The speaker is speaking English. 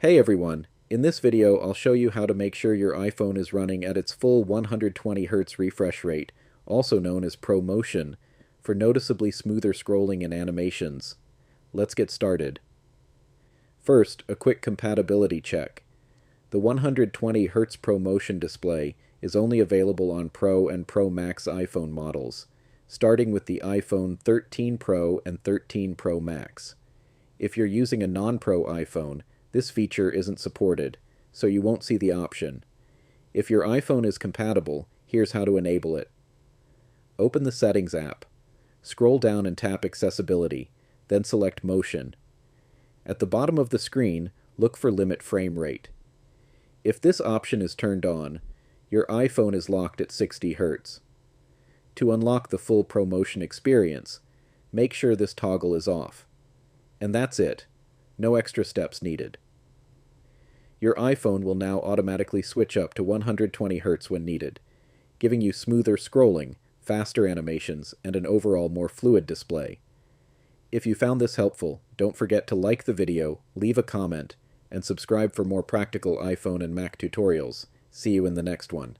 Hey everyone, in this video I'll show you how to make sure your iPhone is running at its full 120Hz refresh rate, also known as ProMotion, for noticeably smoother scrolling and animations. Let's get started. First, a quick compatibility check. The 120Hz ProMotion display is only available on Pro and Pro Max iPhone models, starting with the iPhone 13 Pro and 13 Pro Max. If you're using a non-Pro iPhone, this feature isn't supported, so you won't see the option. If your iPhone is compatible, here's how to enable it. Open the Settings app. Scroll down and tap Accessibility, then select Motion. At the bottom of the screen, look for Limit Frame Rate. If this option is turned on, your iPhone is locked at 60 Hz. To unlock the full ProMotion experience, make sure this toggle is off. And that's it. No extra steps needed. Your iPhone will now automatically switch up to 120 Hz when needed, giving you smoother scrolling, faster animations, and an overall more fluid display. If you found this helpful, don't forget to like the video, leave a comment, and subscribe for more practical iPhone and Mac tutorials. See you in the next one.